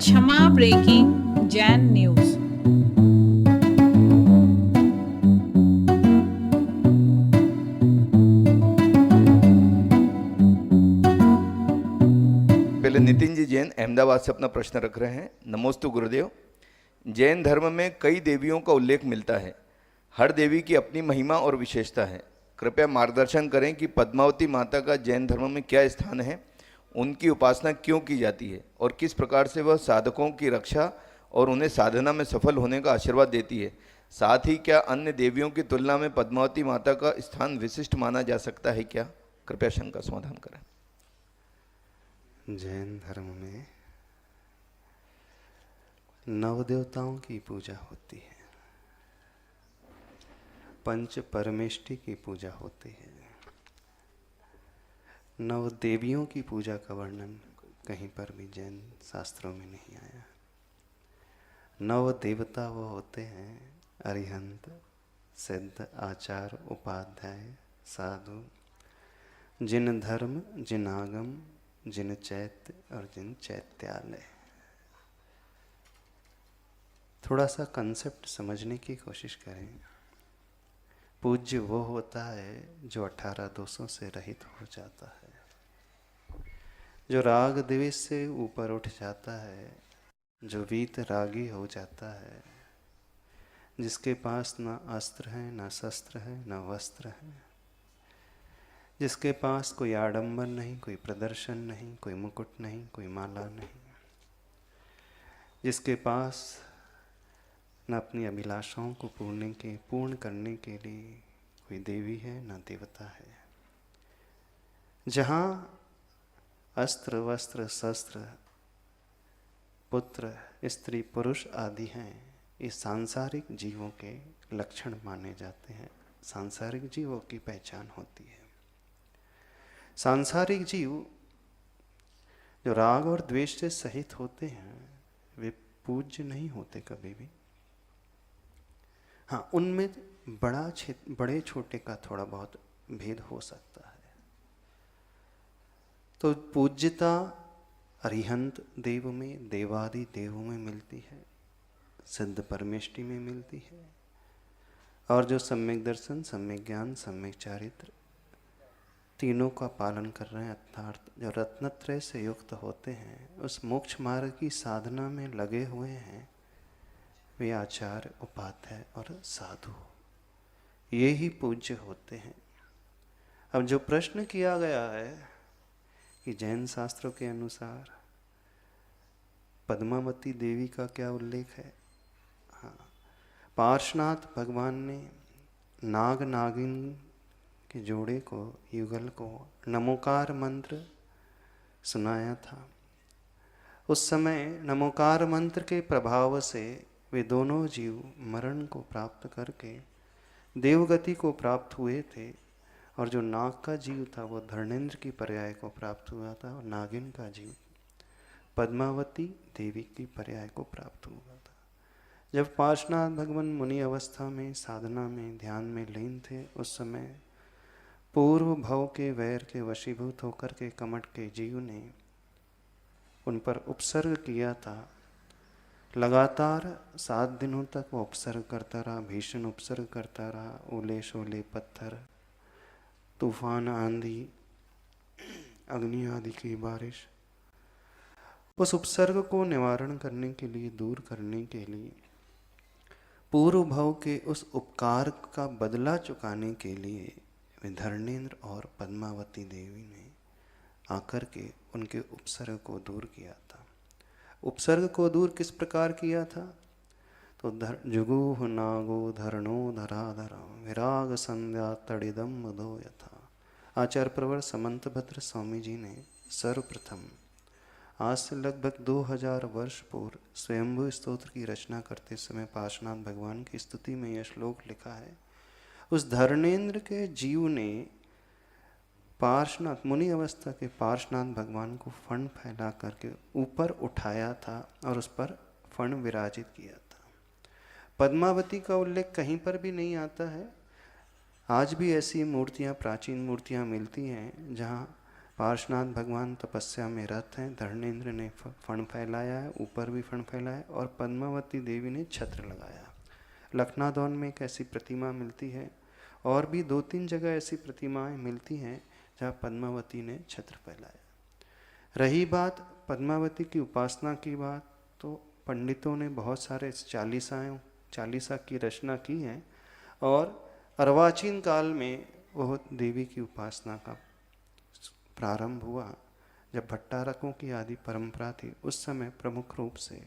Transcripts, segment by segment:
क्षमा breaking Jain news. पहले नितिन जी जैन अहमदाबाद से अपना प्रश्न रख रहे हैं। नमोस्तु गुरुदेव। जैन धर्म में कई देवियों का उल्लेख मिलता है। हर देवी की अपनी महिमा और विशेषता है। कृपया मार्गदर्शन करें कि पद्मावती माता का जैन धर्म में क्या स्थान है, उनकी उपासना क्यों की जाती है और किस प्रकार से वह साधकों की रक्षा और उन्हें साधना में सफल होने का आशीर्वाद देती है। साथ ही क्या अन्य देवियों की तुलना में पद्मावती माता का स्थान विशिष्ट माना जा सकता है क्या? कृपया शंका समाधान करें। जैन धर्म में नव देवताओं की पूजा होती है, पंच परमेष्टि की पूजा होती है। नव देवियों की पूजा का वर्णन कहीं पर भी जैन शास्त्रों में नहीं आया। नव देवता वो होते हैं अरिहंत, सिद्ध, आचार, उपाध्याय, साधु, जिन धर्म, जिन आगम, जिन चैत्य और जिन चैत्यालय। थोड़ा सा कंसेप्ट समझने की कोशिश करें। पूज्य वो होता है जो 18 दोषों से रहित हो जाता है, जो राग द्वेष से ऊपर उठ जाता है, जो वीत रागी हो जाता है, जिसके पास ना अस्त्र है, ना शस्त्र है, ना वस्त्र है, जिसके पास कोई आडंबर नहीं, कोई प्रदर्शन नहीं, कोई मुकुट नहीं, कोई माला नहीं, जिसके पास न अपनी अभिलाषाओं को पूर्ण करने के लिए कोई देवी है न देवता है। जहाँ अस्त्र, वस्त्र, शस्त्र, पुत्र, स्त्री, पुरुष आदि हैं, ये सांसारिक जीवों के लक्षण माने जाते हैं, सांसारिक जीवों की पहचान होती है। सांसारिक जीव जो राग और द्वेष से सहित होते हैं वे पूज्य नहीं होते कभी भी। हाँ, उनमें बड़े छोटे का थोड़ा बहुत भेद हो सकता है। तो पूज्यता अरिहंत देव में, देवादि देवों में मिलती है, सिद्ध परमेष्टि में मिलती है, और जो सम्यक दर्शन, सम्यक ज्ञान, सम्यक चारित्र तीनों का पालन कर रहे हैं, अर्थात जो रत्नत्रय से युक्त होते हैं, उस मोक्ष मार्ग की साधना में लगे हुए हैं, वे आचार्य, उपाध्याय और साधु, ये ही पूज्य होते हैं। अब जो प्रश्न किया गया है कि जैन शास्त्रों के अनुसार पद्मावती देवी का क्या उल्लेख है। हाँ, पार्श्वनाथ भगवान ने नाग नागिन के जोड़े को, युगल को नमोकार मंत्र सुनाया था। उस समय नमोकार मंत्र के प्रभाव से वे दोनों जीव मरण को प्राप्त करके देवगति को प्राप्त हुए थे, और जो नाग का जीव था वो धर्मेंद्र की पर्याय को प्राप्त हुआ था, और नागिन का जीव पद्मावती देवी की पर्याय को प्राप्त हुआ था। जब पार्श्वनाथ भगवान मुनि अवस्था में, साधना में, ध्यान में लीन थे, उस समय पूर्व भव के वैर के वशीभूत होकर के कमट के जीव ने उन पर उपसर्ग किया था। लगातार 7 दिनों तक वो उपसर्ग करता रहा, भीषण उपसर्ग करता रहा, ओले शोले पत्थर, तूफान, आंधी, अग्नि आदि की बारिश। उस उपसर्ग को निवारण करने के लिए, दूर करने के लिए, पूर्व भव के उस उपकार का बदला चुकाने के लिए धर्मेंद्र और पद्मावती देवी ने आकर के उनके उपसर्ग को दूर किया था। उपसर्ग को दूर किस प्रकार किया था? तो जुगुह नागो धरणो धराधरा विराग संध्या तड़िदम मधो यथा। आचार्य प्रवर समंतभद्र स्वामी जी ने सर्वप्रथम आज से लगभग 2000 वर्ष पूर्व स्वयंभू स्तोत्र की रचना करते समय पार्श्वनाथ भगवान की स्तुति में यह श्लोक लिखा है। उस धर्मेंद्र के जीव ने पार्श्वनाथ, मुनि अवस्था के पार्श्वनाथ भगवान को फण फैला करके ऊपर उठाया था और उस पर फण विराजित किया था। पद्मावती का उल्लेख कहीं पर भी नहीं आता है। आज भी ऐसी मूर्तियां, प्राचीन मूर्तियां मिलती हैं जहां पार्श्वनाथ भगवान तपस्या में रत हैं, धर्मेंद्र ने फण फैलाया है, ऊपर भी फण फैलाया है, और पद्मावती देवी ने छत्र लगाया। लखनादौन में एक ऐसी प्रतिमा मिलती है, और भी 2-3 जगह ऐसी प्रतिमाएं मिलती हैं जहाँ पद्मावती ने छत्र फैलाया। रही बात पद्मावती की उपासना की बात, तो पंडितों ने बहुत सारे चालीसा की रचना की है, और अर्वाचीन काल में वह देवी की उपासना का प्रारंभ हुआ। जब भट्टारकों की आदि परंपरा थी, उस समय प्रमुख रूप से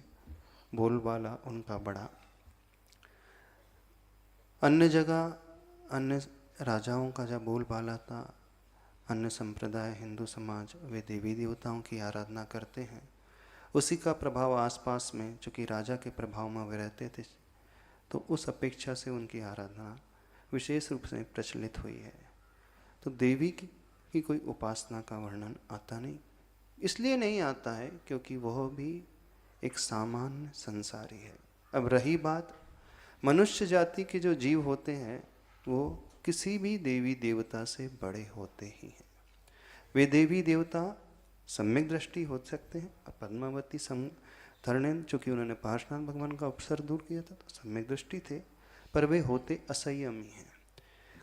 बोलबाला उनका बढ़ा। अन्य जगह अन्य राजाओं का जब बोलबाला था, अन्य संप्रदाय हिंदू समाज वे देवी देवताओं की आराधना करते हैं, उसी का प्रभाव आसपास में, चूँकि राजा के प्रभाव में वे रहते थे, तो उस अपेक्षा से उनकी आराधना विशेष रूप से प्रचलित हुई है। तो देवी की कोई उपासना का वर्णन आता नहीं, इसलिए नहीं आता है क्योंकि वह भी एक सामान्य संसारी है। अब रही बात मनुष्य जाति के जो जीव होते हैं, वो किसी भी देवी देवता से बड़े होते ही हैं। वे देवी देवता सम्यक दृष्टि हो सकते हैं। अब पद्मावती धर्मेंद्र, चूँकि उन्होंने पार्श्वनाथ भगवान का उपसर दूर किया था, तो सम्यक दृष्टि थे, पर वे होते असंयमी हैं।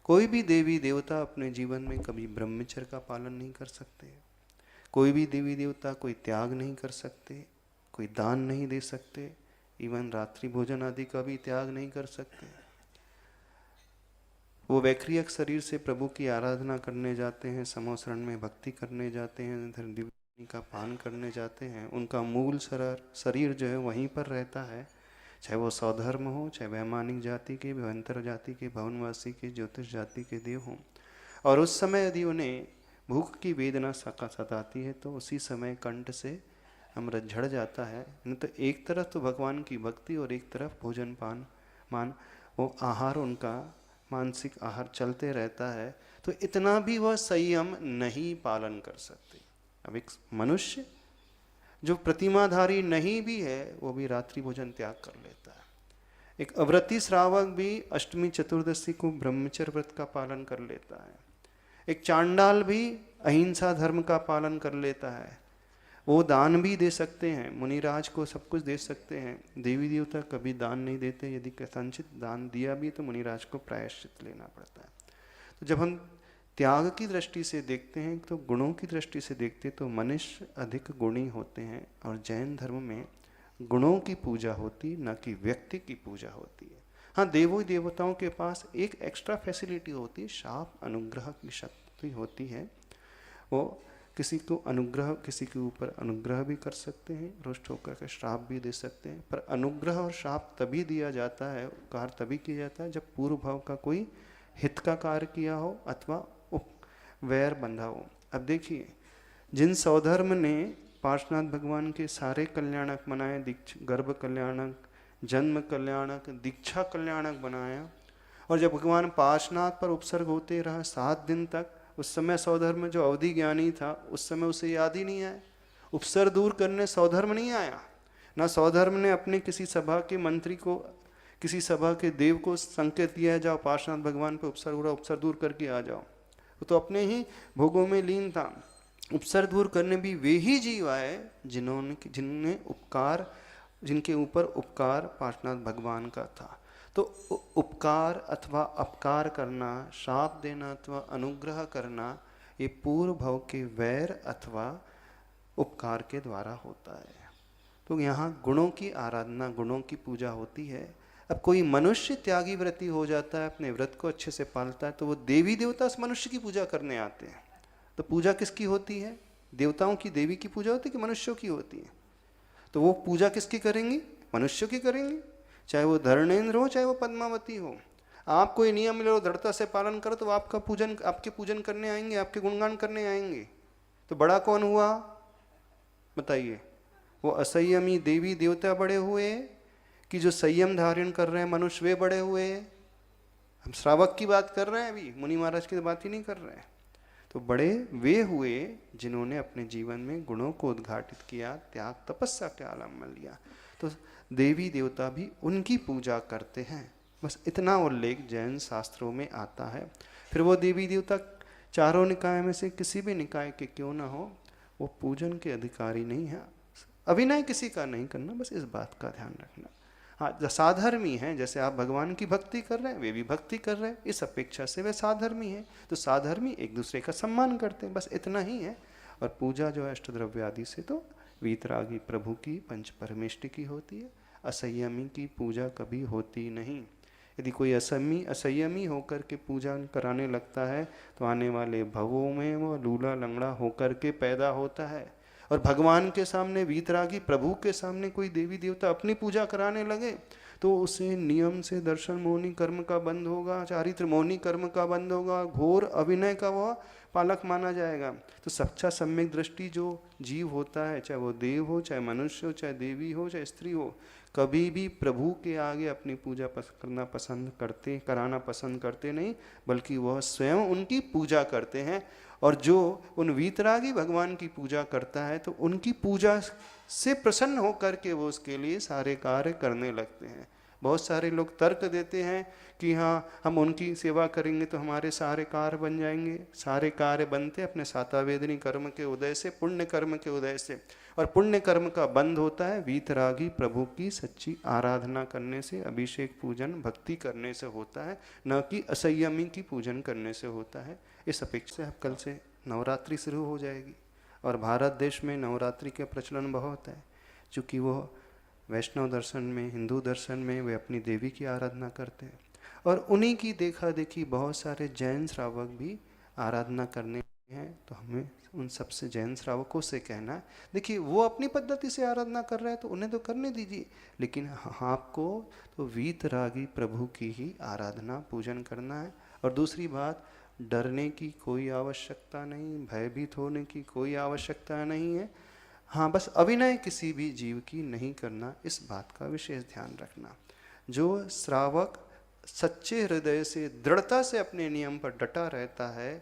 कोई भी देवी देवता अपने जीवन में कभी ब्रह्मचर्य का पालन नहीं कर सकते, कोई भी देवी देवता कोई त्याग नहीं कर सकते, कोई दान नहीं दे सकते, इवन रात्रि भोजन आदि का भी त्याग नहीं कर सकते। वो वैक्रियक शरीर से प्रभु की आराधना करने जाते हैं, समोसरण में भक्ति करने जाते हैं, दिव्य का पान करने जाते हैं, उनका मूल शरीर जो है वहीं पर रहता है, चाहे वो सौधर्म हो, चाहे वैमानिक जाति के, भवंतर जाति के, भवनवासी के, ज्योतिष जाति के देव हों। और उस समय यदि उन्हें भूख की वेदना सताती है, तो उसी समय कंठ से अमृत झड़ जाता है। नहीं तो एक तरफ तो भगवान की भक्ति और एक तरफ भोजन मान वो आहार, उनका मानसिक आहार चलते रहता है, तो इतना भी वह संयम नहीं पालन कर सकते। अब एक मनुष्य जो प्रतिमाधारी नहीं भी है, वो भी रात्रि भोजन त्याग कर लेता है। एक अव्रती श्रावक भी अष्टमी चतुर्दशी को ब्रह्मचर्य व्रत का पालन कर लेता है। एक चांडाल भी अहिंसा धर्म का पालन कर लेता है। वो दान भी दे सकते हैं, मुनिराज को सब कुछ दे सकते हैं। देवी देवता कभी दान नहीं देते, यदि कथनचित दान दिया भी तो मुनिराज को प्रायश्चित लेना पड़ता है। तो जब हम त्याग की दृष्टि से देखते हैं, तो गुणों की दृष्टि से देखते हैं, तो मनुष्य अधिक गुणी होते हैं। और जैन धर्म में गुणों की पूजा होती, न कि व्यक्ति की पूजा होती है। हाँ, देवों देवताओं के पास एक एक्स्ट्रा फैसिलिटी होती है, शाप अनुग्रह की शक्ति होती है। वो किसी के ऊपर अनुग्रह भी कर सकते हैं, रुष्ट होकर के श्राप भी दे सकते हैं। पर अनुग्रह और श्राप तभी दिया जाता है, उपकार तभी किया जाता है, जब पूर्व भाव का कोई हित का कार्य किया हो अथवा वैर बंधा हो। अब देखिए, जिन सौधर्म ने पार्श्वनाथ भगवान के सारे कल्याणक बनाए, गर्भ कल्याणक, जन्म कल्याणक, दीक्षा कल्याणक बनाया, और जब भगवान पार्श्वनाथ पर उपसर्ग होते रहा 7 दिन तक, उस समय सौधर्म जो अवधि ज्ञानी था, उस समय उसे याद ही नहीं आया। उपसर्ग दूर करने सौधर्म नहीं आया, ना सौधर्म ने अपने किसी सभा के मंत्री को, किसी सभा के देव को संकेत दिया है, जाओ पार्श्वनाथ भगवान पर उपसर्ग हो रहा, उपसर्ग दूर करके आ जाओ। वो तो अपने ही भोगों में लीन था। उपसर्ग दूर करने भी वे ही जीव आए जिनके ऊपर उपकार पार्श्वनाथ भगवान का था। तो उपकार अथवा अपकार करना, शाप देना अथवा अनुग्रह करना, ये पूर्व भाव के वैर अथवा उपकार के द्वारा होता है। तो यहाँ गुणों की आराधना, गुणों की पूजा होती है। अब कोई मनुष्य त्यागी व्रती हो जाता है, अपने व्रत को अच्छे से पालता है, तो वो देवी देवता उस मनुष्य की पूजा करने आते हैं। तो पूजा किसकी होती है? देवताओं की, देवी की पूजा होती है कि मनुष्यों की होती है? तो वो पूजा किसकी करेंगी? मनुष्यों की करेंगी, चाहे वो धर्मेंद्र हो, चाहे वो पद्मावती हो। आप कोई नियम मिले और दृढ़ता से पालन करो, तो आपके पूजन करने आएंगे, आपके गुणगान करने आएंगे। तो बड़ा कौन हुआ बताइए? वो असंयमी देवी देवता बड़े हुए कि जो संयम धारण कर रहे हैं मनुष्य, वे बड़े हुए? हम श्रावक की बात कर रहे हैं, अभी मुनि महाराज की बात ही नहीं कर रहे हैं। तो बड़े वे हुए जिन्होंने अपने जीवन में गुणों को उद्घाटित किया, त्याग तपस्या के आलम्बन लिया। तो देवी देवता भी उनकी पूजा करते हैं, बस इतना उल्लेख जैन शास्त्रों में आता है। फिर वो देवी देवता चारों निकाय में से किसी भी निकाय के क्यों ना हो, वो पूजन के अधिकारी नहीं है। अभिनय किसी का नहीं करना, बस इस बात का ध्यान रखना। हाँ, जो साधर्मी हैं, जैसे आप भगवान की भक्ति कर रहे हैं, वे भी भक्ति कर रहे हैं, इस अपेक्षा से वे साधर्मी हैं, तो साधर्मी एक दूसरे का सम्मान करते हैं, बस इतना ही है। और पूजा जो है अष्टद्रव्य आदि से तो वीतरागी प्रभु की, पंच परमेष्टि की होती है। असंयमी की पूजा कभी होती नहीं। यदि कोई असंयमी होकर के पूजा कराने लगता है तो आने वाले भवों में वो लूला लंगड़ा होकर के पैदा होता है। और भगवान के सामने, वीतरागी प्रभु के सामने कोई देवी देवता अपनी पूजा कराने लगे तो उसे नियम से दर्शन मोहनी कर्म का बंद होगा, चारित्र मोहनी कर्म का बंद होगा, घोर अभिनय का वह पालक माना जाएगा। तो सच्चा सम्यक दृष्टि जो जीव होता है, चाहे वो देव हो, चाहे मनुष्य हो, चाहे देवी हो, चाहे स्त्री हो, कभी भी प्रभु के आगे अपनी पूजा कराना पसंद करते नहीं, बल्कि वह स्वयं उनकी पूजा करते हैं। और जो उन वीतरागी भगवान की पूजा करता है तो उनकी पूजा से प्रसन्न होकर के वो उसके लिए सारे कार्य करने लगते हैं। बहुत सारे लोग तर्क देते हैं कि हाँ, हम उनकी सेवा करेंगे तो हमारे सारे कार्य बन जाएंगे। सारे कार्य बनते अपने सातावेदनी कर्म के उदय से, पुण्य कर्म के उदय से। और पुण्य कर्म का बंद होता है वीतरागी प्रभु की सच्ची आराधना करने से, अभिषेक पूजन भक्ति करने से होता है, न कि असंयमी की पूजन करने से होता है। इस अपेक्षा से अब कल से नवरात्रि शुरू हो जाएगी और भारत देश में नवरात्रि के प्रचलन बहुत है। चूँकि वो वैष्णव दर्शन में, हिंदू दर्शन में वे अपनी देवी की आराधना करते हैं और उन्हीं की देखा देखी बहुत सारे जैन श्रावक भी आराधना करने हैं। तो हमें उन सबसे जैन श्रावकों से कहना है, देखिए वो अपनी पद्धति से आराधना कर रहे हैं तो उन्हें तो करने दीजिए, लेकिन आपको तो वीतरागी प्रभु की ही आराधना पूजन करना है। और दूसरी बात, डरने की कोई आवश्यकता नहीं, भयभीत होने की कोई आवश्यकता नहीं है। हाँ, बस अभिनय किसी भी जीव की नहीं करना, इस बात का विशेष ध्यान रखना। जो श्रावक सच्चे हृदय से, दृढ़ता से अपने नियम पर डटा रहता है,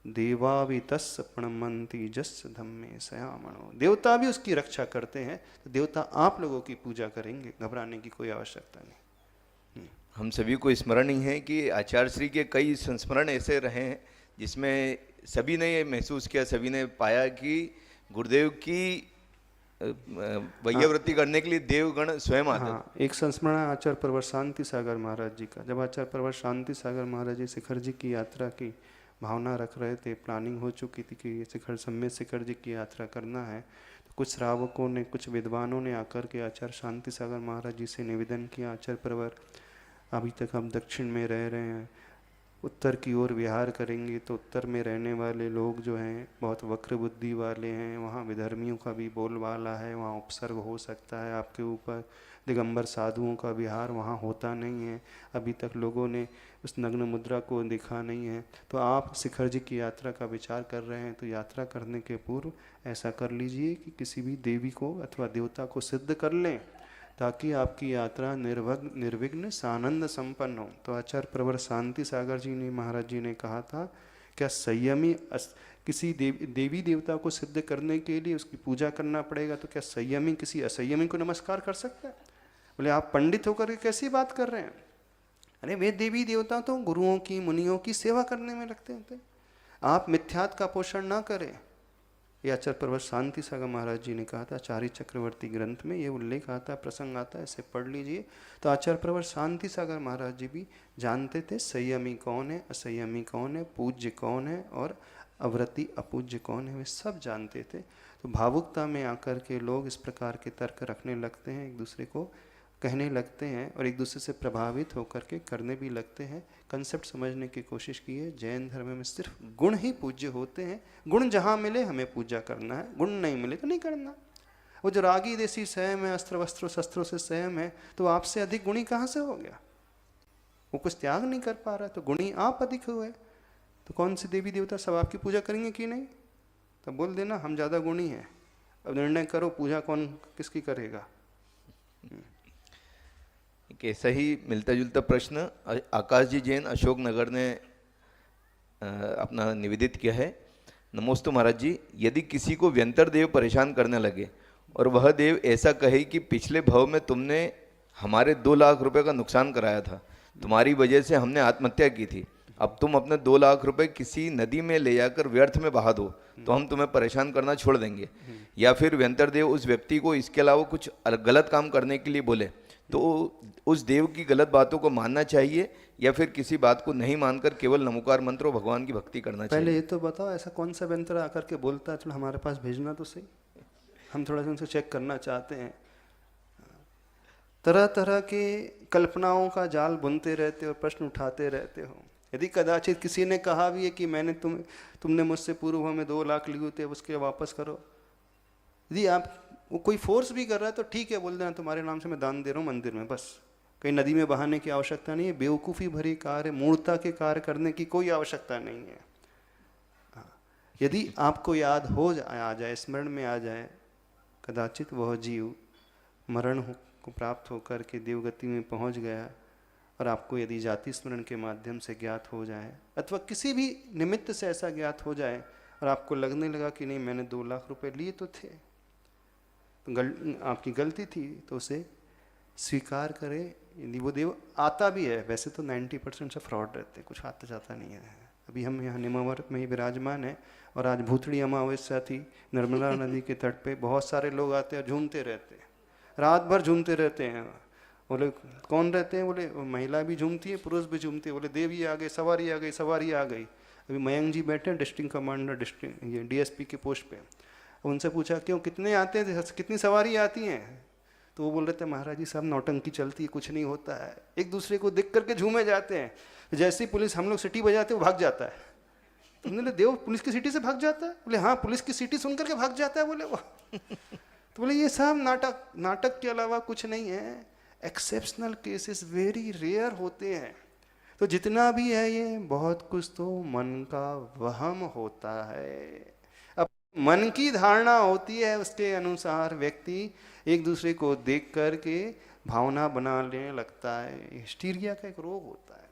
देवावितस् प्रणमन्ति जस् धम्मे सयामणो, देवता भी उसकी रक्षा करते हैं। तो देवता आप लोगों की पूजा करेंगे, घबराने की कोई आवश्यकता नहीं। हम सभी को स्मरण ही है कि आचार्य श्री के कई संस्मरण ऐसे रहे हैं जिसमें सभी ने ये महसूस किया, सभी ने पाया कि गुरुदेव की वैयावृत्ति करने के लिए देवगण स्वयं आते। हाँ, एक संस्मरण आचार्य प्रवर शांति सागर महाराज जी का। जब आचार्य प्रवर शांति सागर महाराज जी शिखर जी की यात्रा की भावना रख रहे थे, प्लानिंग हो चुकी थी कि शिखर समेत शिखर जी की यात्रा करना है, तो कुछ श्रावकों ने, कुछ विद्वानों ने आकर के आचार्य शांति सागर महाराज जी से निवेदन किया, आचार्य प्रवर अभी तक हम दक्षिण में रह रहे हैं, उत्तर की ओर विहार करेंगे तो उत्तर में रहने वाले लोग जो हैं बहुत वक्र बुद्धि वाले हैं, वहाँ विधर्मियों का भी बोलबाला है, वहाँ उपसर्ग हो सकता है आपके ऊपर। दिगंबर साधुओं का विहार वहाँ होता नहीं है, अभी तक लोगों ने उस नग्न मुद्रा को देखा नहीं है। तो आप शिखर जी की यात्रा का विचार कर रहे हैं तो यात्रा करने के पूर्व ऐसा कर लीजिए कि किसी भी देवी को अथवा देवता को सिद्ध कर लें, ताकि आपकी यात्रा निर्विघ्न सानंद संपन्न हो। तो आचार्य प्रवर शांति सागर जी ने, महाराज जी ने कहा था, क्या संयमी किसी देवी देवता को सिद्ध करने के लिए उसकी पूजा करना पड़ेगा, तो क्या संयमी किसी असंयमी को नमस्कार कर सकता है? बोले आप पंडित होकर के कैसी बात कर रहे हैं? अरे वे देवी देवता तो गुरुओं की, मुनियों की सेवा करने में लगते हैं, आप मिथ्यात्व का पोषण ना करें। ये आचार्य प्रवर शांति सागर महाराज जी ने कहा था, आचार्य चक्रवर्ती ग्रंथ में ये उल्लेख आता है, प्रसंग आता है, इसे पढ़ लीजिए। तो आचार्य प्रवर शांति सागर महाराज जी भी जानते थे संयमी कौन है, असंयमी कौन है, पूज्य कौन है और अव्रति अपूज्य कौन है, वे सब जानते थे। तो भावुकता में आकर के लोग इस प्रकार के तर्क रखने लगते हैं, एक दूसरे को कहने लगते हैं और एक दूसरे से प्रभावित होकर के करने भी लगते हैं। कंसेप्ट समझने की कोशिश कीजिए, जैन धर्म में सिर्फ गुण ही पूज्य होते हैं। गुण जहाँ मिले हमें पूजा करना है, गुण नहीं मिले तो नहीं करना। वो जो रागी देसी संयम है, अस्त्र वस्त्रों शस्त्रों से संयम है, तो आपसे अधिक गुणी कहाँ से हो गया? वो कुछ त्याग नहीं कर पा रहा, तो गुणी आप अधिक हुए। तो कौन सी देवी देवता सब आपकी पूजा करेंगे कि नहीं? तब बोल देना हम ज़्यादा गुणी हैं। अब निर्णय करो पूजा कौन किसकी करेगा। एक ऐसा ही मिलता जुलता प्रश्न आकाश जी जैन अशोकनगर ने अपना निवेदित किया है। नमोस्तु महाराज जी, यदि किसी को व्यंतर देव परेशान करने लगे और वह देव ऐसा कहे कि पिछले भव में तुमने हमारे 2 लाख रुपए का नुकसान कराया था, तुम्हारी वजह से हमने आत्महत्या की थी, अब तुम अपने 2 लाख रुपए किसी नदी में ले जाकर व्यर्थ में बहा दो तो हम तुम्हें परेशान करना छोड़ देंगे। या फिर व्यंतर देव उस व्यक्ति को इसके अलावा कुछ गलत काम करने के लिए बोले तो उस देव की गलत बातों को मानना चाहिए या फिर किसी बात को नहीं मानकर केवल नमोकार मंत्र और भगवान की भक्ति करना चाहिए? पहले ये तो बताओ, ऐसा कौन सा व्यंतर आकर के बोलता है थोड़ा हमारे पास भेजना तो सही, हम थोड़ा सा उनसे चेक करना चाहते हैं। तरह तरह के कल्पनाओं का जाल बुनते रहते हो, प्रश्न उठाते रहते हो। यदि कदाचित किसी ने कहा भी है कि मैंने तुमने मुझसे पूर्व में 2 लाख लिए थे, उसके वापस करो। यदि आप वो कोई फोर्स भी कर रहा है तो ठीक है, बोल देना तुम्हारे नाम से मैं दान दे रहा हूँ मंदिर में, बस। कहीं नदी में बहाने की आवश्यकता नहीं है। बेवकूफ़ी भरी कार्य, मूर्खता के कार्य करने की कोई आवश्यकता नहीं है। यदि आपको याद आ जाए, स्मरण में आ जाए, कदाचित वह जीव मरण को प्राप्त होकर के देवगति में पहुंच गया, और आपको यदि जाति स्मरण के माध्यम से ज्ञात हो जाए अथवा किसी भी निमित्त से ऐसा ज्ञात हो जाए और आपको लगने लगा कि नहीं मैंने 2 लाख रुपए लिए तो थे, तो आपकी गलती थी, तो उसे स्वीकार करें। यदि वो देव आता भी है, वैसे तो 90% से फ्रॉड रहते हैं, कुछ आता जाता नहीं है। अभी हम यहाँ निमावर में ही विराजमान हैं और आज भूतड़ी अमावस्या थी, नर्मदा नदी के तट पे बहुत सारे लोग आते हैं, झूमते रहते हैं, रात भर झूमते रहते हैं। बोले कौन रहते हैं? बोले महिला भी झूमती है, पुरुष भी झूमते हैं। बोले देवी आ गई, सवारी आ गई, सवारी आ गई। अभी मयंक जी बैठे हैं, डिस्ट्रिक्ट कमांडर, डिस्ट्रिक्ट ये DSP के पोस्ट पे। उनसे पूछा क्यों, कितने आते हैं, कितनी सवारी आती हैं? तो वो बोल रहे थे महाराज जी सब नौटंकी चलती है, कुछ नहीं होता है, एक दूसरे को देख करके झूमे जाते हैं। जैसे ही पुलिस हम लोग सिटी बजाते वो भाग जाता है। तो बोले देव पुलिस की सिटी से भाग जाता है? बोले हाँ, पुलिस की सिटी सुन करके भाग जाता है। बोले वो तो बोले ये सब नाटक के अलावा कुछ नहीं है। एक्सेप्शनल केसेस वेरी रेयर होते हैं। तो जितना भी है ये बहुत कुछ तो मन का वहम होता है। अब मन की धारणा होती है, उसके अनुसार व्यक्ति एक दूसरे को देख करके भावना बना लेने लगता है। हिस्टीरिया का एक रोग होता है।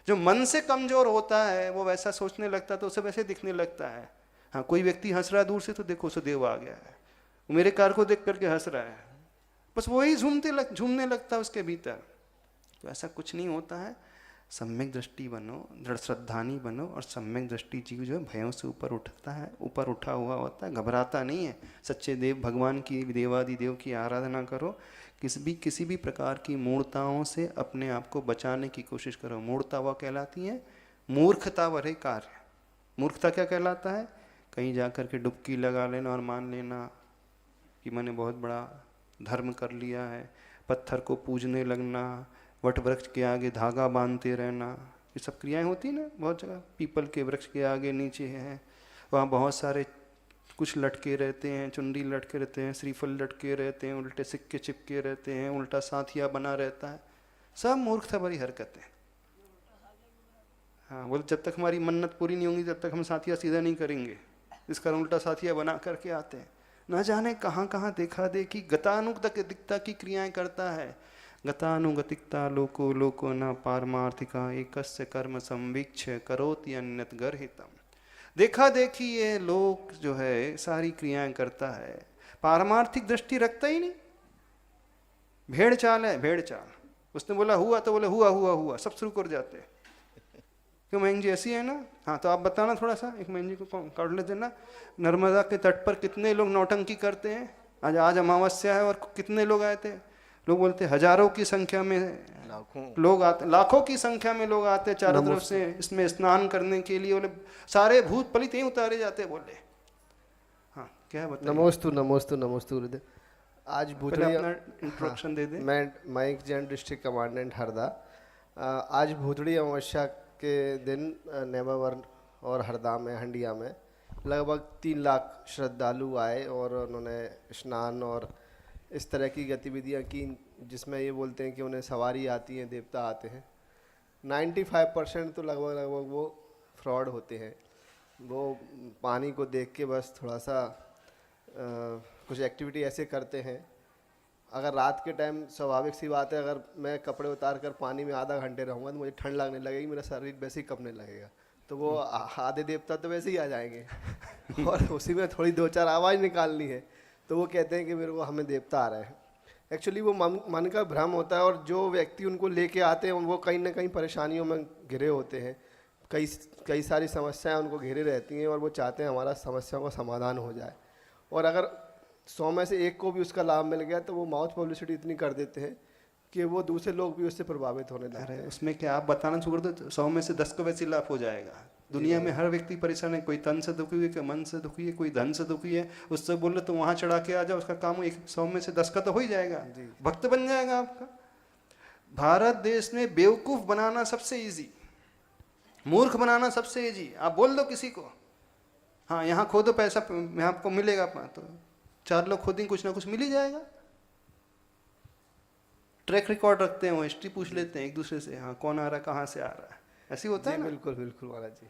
जो मन से कमजोर होता है वो वैसा सोचने लगता है तो उसे वैसे दिखने लगता है। हाँ, कोई व्यक्ति हंस रहा है दूर से तो देखो उसे देव आ गया है, वो मेरे कार को देख करके हंस रहा है, बस वही झूमने लगता है उसके भीतर। तो ऐसा कुछ नहीं होता है। सम्यक दृष्टि बनो, दृढ़ श्रद्धानी बनो, और सम्यक दृष्टि जीव जो है भयों से ऊपर उठता है, ऊपर उठा हुआ होता है, घबराता नहीं है। सच्चे देव भगवान की, देवादि देव की आराधना करो। किसी भी प्रकार की मूर्ताओं से अपने आप को बचाने की कोशिश करो। मूर्ता वह कहलाती है मूर्खता भरे कार्य। मूर्खता क्या कहलाता है? कहीं जाकर के डुबकी लगा लेना और मान लेना कि मैंने बहुत बड़ा धर्म कर लिया है, पत्थर को पूजने लगना, वट वृक्ष के आगे धागा बांधते रहना, ये सब क्रियाएं होती ना बहुत जगह। पीपल के वृक्ष के आगे नीचे हैं, वहाँ बहुत सारे कुछ लटके रहते हैं, चुंडी लटके रहते हैं, श्रीफल लटके रहते हैं, उल्टे सिक्के चिपके रहते हैं, उल्टा साथिया बना रहता है। सब मूर्खता भरी हरकतें। हाँ, बोले जब तक हमारी मन्नत पूरी नहीं होंगी तब तक हम साथिया सीधा नहीं करेंगे, इस कारण उल्टा साथिया बना करके आते हैं। न जाने कहाँ कहाँ देखा देखी गतानुगतिकता की क्रियाएं करता है। गतानुगतिकता लोको लोको न पारमार्थिका एकस्य कर्म संवीक्ष करोति अन्यत गर्हितम। देखा देखी ये लोक जो है सारी क्रियाएं करता है, पारमार्थिक दृष्टि रखता ही नहीं। भेड़ चाल है, भेड़ चाल। उसने बोला हुआ तो बोले हुआ हुआ हुआ, सब शुरू कर जाते हैं। क्यों मयंक जी ऐसी है ना? हाँ, तो आप बताना थोड़ा सा, एक मयंक जी को काट ले देना। नर्मदा के तट पर कितने लोग नौटंकी करते हैं? आज अमावस्या है और कितने लोग आए थे? लोग बोलते हजारों की संख्या में लोग आते, लाखों की संख्या में लोग आते चारों तरफ से इसमें स्नान करने के लिए। बोले सारे भूत पलित यहीं उतारे जाते। बोले हाँ, क्या है बताइए? नमोस्तु नमोस्तु नमोस्तु गुरुदेव। आज भूतड़ी अपना इंट्रोडक्शन दे दे। मैं मयंक जैन, डिस्ट्रिक्ट कमांडेंट हरदा। आज भूतड़ी अमावस्या के दिन नेमावर और हरदा में, हंडिया में लगभग 3 लाख श्रद्धालु आए और उन्होंने स्नान और इस तरह की गतिविधियां की जिसमें ये बोलते हैं कि उन्हें सवारी आती है, देवता आते हैं। 95% तो लगभग वो फ्रॉड होते हैं। वो पानी को देख के बस थोड़ा सा कुछ एक्टिविटी ऐसे करते हैं। अगर रात के टाइम स्वाभाविक सी बात है, अगर मैं कपड़े उतार कर पानी में आधा घंटे रहूँगा तो मुझे ठंड लगने लगेगी, मेरा शरीर वैसे ही कँपने लगेगा। तो वो आधे देवता तो वैसे ही आ जाएंगे और उसी में थोड़ी 2-4 आवाज़ निकालनी है तो वो कहते हैं कि मेरे को हमें देवता आ रहा है। एक्चुअली वो मन का भ्रम होता है और जो व्यक्ति उनको लेके आते हैं वो कहीं ना कहीं परेशानियों में घिरे होते हैं। कई कई सारी समस्याएं उनको घेरे रहती हैं और वो चाहते हैं हमारा समस्या का समाधान हो जाए। और अगर 100 में से एक को भी उसका लाभ मिल गया तो वो माउथ पब्लिसिटी इतनी कर देते हैं कि वो दूसरे लोग भी उससे प्रभावित होने लगते अरे हैं। उसमें क्या आप बताना शुरू कर दो, 100 में से 10 को वैसे लाभ हो जाएगा। दुनिया में हर व्यक्ति परेशान है, कोई तन से दुखी है, कोई मन से दुखी है, कोई धन से दुखी है। उससे बोले तो वहां चढ़ा के आ जाओ, उसका काम 100 में से 10 का तो हो ही जाएगा, भक्त बन जाएगा आपका। भारत देश में बेवकूफ बनाना सबसे इजी, मूर्ख बनाना सबसे इजी। आप बोल दो किसी को हाँ यहाँ खोदो पैसा यहाँ आपको मिलेगा, तो 4 लोग खोदेंगे, कुछ ना कुछ मिल ही जाएगा। ट्रैक रिकॉर्ड रखते हैं, वो हिस्ट्री पूछ लेते हैं एक दूसरे से, हाँ कौन आ रहा है, कहाँ से आ रहा है, ऐसे होता है ना। बिल्कुल बिल्कुल महाराज जी।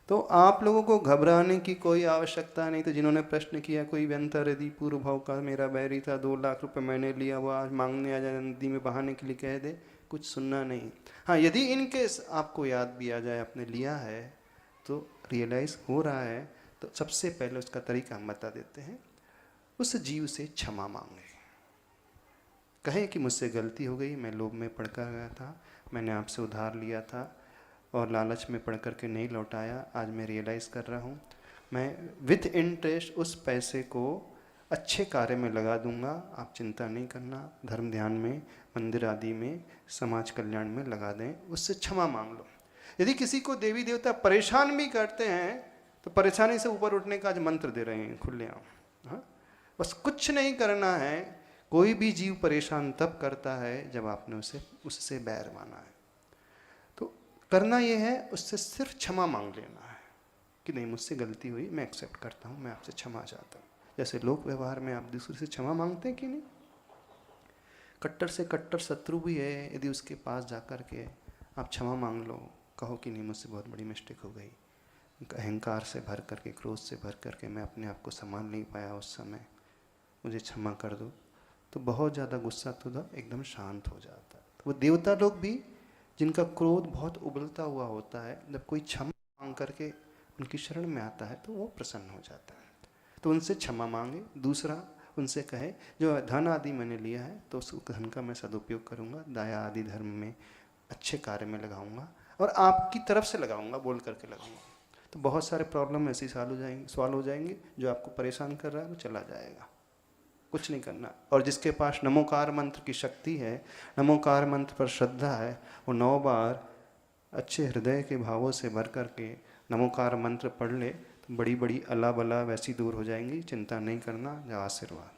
तो आप लोगों को घबराने की कोई आवश्यकता नहीं। तो जिन्होंने प्रश्न किया, कोई व्यंतर यदि पूर्व भाव का मेरा बैरी था, 2 लाख रुपए मैंने लिया, वो आज मांगने आ जाए, नदी में बहाने के लिए कह दे, कुछ सुनना नहीं। हाँ यदि इनकेस आपको याद भी आ जाए आपने लिया है तो रियलाइज हो रहा है, तो सबसे पहले उसका तरीका हम बता देते हैं। उस जीव से क्षमा मांगे, कहें कि मुझसे गलती हो गई, मैं लोभ में पड़कर गया था, मैंने आपसे उधार लिया था और लालच में पड़ कर के नहीं लौटाया, आज मैं रियलाइज़ कर रहा हूँ, मैं विथ इंटरेस्ट उस पैसे को अच्छे कार्य में लगा दूंगा, आप चिंता नहीं करना, धर्म ध्यान में, मंदिर आदि में, समाज कल्याण में लगा दें, उससे क्षमा मांग लो। यदि किसी को देवी देवता परेशान भी करते हैं तो परेशानी से ऊपर उठने का आज मंत्र दे रहे हैं खुलेआम। हाँ बस कुछ नहीं करना है। कोई भी जीव परेशान तब करता है जब आपने उससे बैर माना है। तो करना यह है, उससे सिर्फ क्षमा मांग लेना है कि नहीं मुझसे गलती हुई, मैं एक्सेप्ट करता हूँ, मैं आपसे क्षमा चाहता हूँ। जैसे लोक व्यवहार में आप दूसरे से क्षमा मांगते हैं कि नहीं। कट्टर से कट्टर शत्रु भी है, यदि उसके पास जाकर के आप क्षमा मांग लो, कहो कि नहीं मुझसे बहुत बड़ी मिस्टेक हो गई, अहंकार से भर करके, क्रोध से भर करके मैं अपने आप को संभाल नहीं पाया उस समय, मुझे क्षमा कर दो, तो बहुत ज़्यादा गुस्सा तो एकदम शांत हो जाता है। तो वो देवता लोग भी जिनका क्रोध बहुत उबलता हुआ होता है, जब कोई क्षमा मांग करके उनकी शरण में आता है तो वो प्रसन्न हो जाता है। तो उनसे क्षमा मांगे। दूसरा उनसे कहे जो धन आदि मैंने लिया है तो उस धन का मैं सदुपयोग करूँगा, दया आदि धर्म में अच्छे कार्य में लगाऊंगा और आपकी तरफ से लगाऊंगा, बोल करके लगाऊंगा। तो बहुत सारे प्रॉब्लम ऐसे ही सॉल्व हो जाएंगे। जो आपको परेशान कर रहा है वो चला जाएगा, कुछ नहीं करना। और जिसके पास नमोकार मंत्र की शक्ति है, नमोकार मंत्र पर श्रद्धा है, वो 9 बार अच्छे हृदय के भावों से भर करके नमोकार मंत्र पढ़ ले तो बड़ी बड़ी अला बला वैसी दूर हो जाएंगी। चिंता नहीं करना। जय आशीर्वाद।